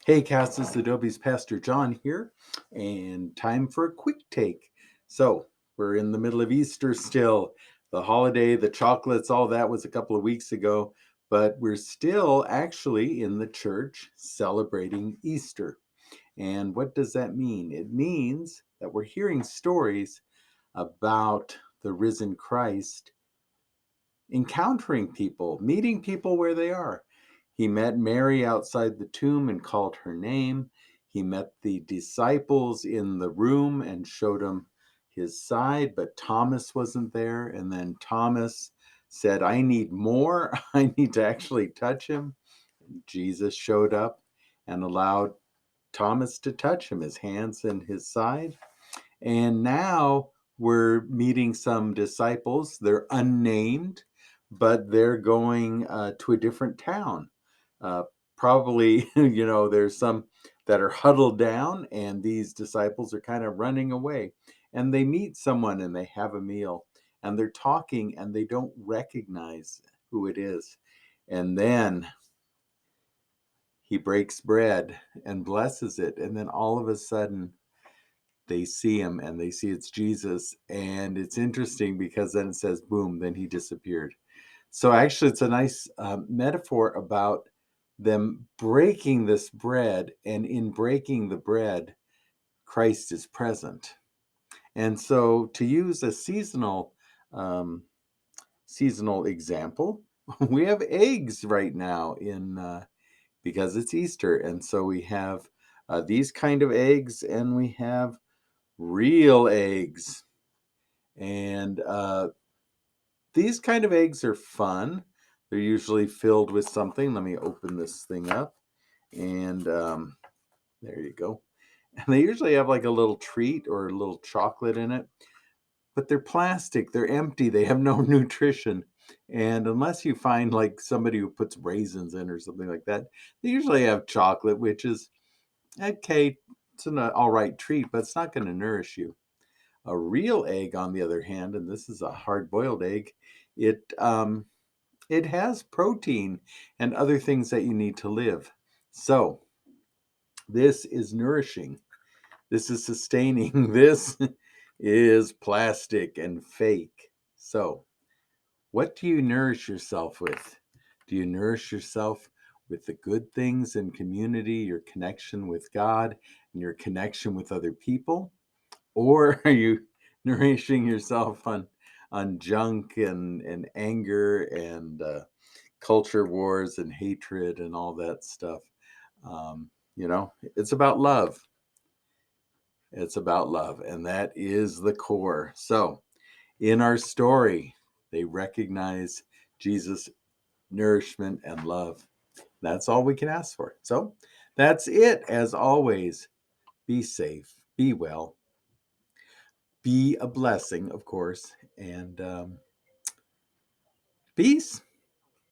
Hey, Cassis Adobe's Pastor John here, and time for a quick take. So, we're in the middle of Easter still. The holiday, the chocolates, all that was a couple of weeks ago, but we're still actually in the church celebrating Easter. And what does that mean? It means that we're hearing stories about the risen Christ encountering people, meeting people where they are. He met Mary outside the tomb and called her name. He met the disciples in the room and showed them his side, but Thomas wasn't there. And then Thomas said, I need more. I need to actually touch him. And Jesus showed up and allowed Thomas to touch him, his hands and his side. And now we're meeting some disciples. They're unnamed, but they're going to a different town. Uh, Probably, there's some that are huddled down, and these disciples are kind of running away. And they meet someone and they have a meal, and they're talking, and they don't recognize who it is. And then he breaks bread and blesses it. And then all of a sudden, they see him and they see it's Jesus. And it's interesting because then it says, boom, then he disappeared. So actually, it's a nice metaphor about them breaking this bread. And in breaking the bread, Christ is present. And so to use a um, seasonal example, we have eggs right now in because it's Easter. And so we have these kind of eggs, and we have real eggs. And these kind of eggs are fun. They're usually filled with something. Let me open this thing up. And there you go. And they usually have like a little treat or a little chocolate in it. But they're plastic. They're empty. They have no nutrition. And unless you find like somebody who puts raisins in or something like that, they usually have chocolate, which is okay. It's an all right treat, but it's not going to nourish you. A real egg, on the other hand, and this is a hard-boiled egg, it it has protein and other things that you need to live. So this is nourishing. This is sustaining. This is plastic and fake. So what do you nourish yourself with? Do you nourish yourself with the good things in community, your connection with God, and your connection with other people? Or are you nourishing yourself on junk and anger and culture wars and hatred and all that stuff? It's about love. It's about love, and that is the core. So in our story, they recognize Jesus' nourishment and love. That's all we can ask for. So that's it. As always, be safe, be well, be a blessing, of course, and peace.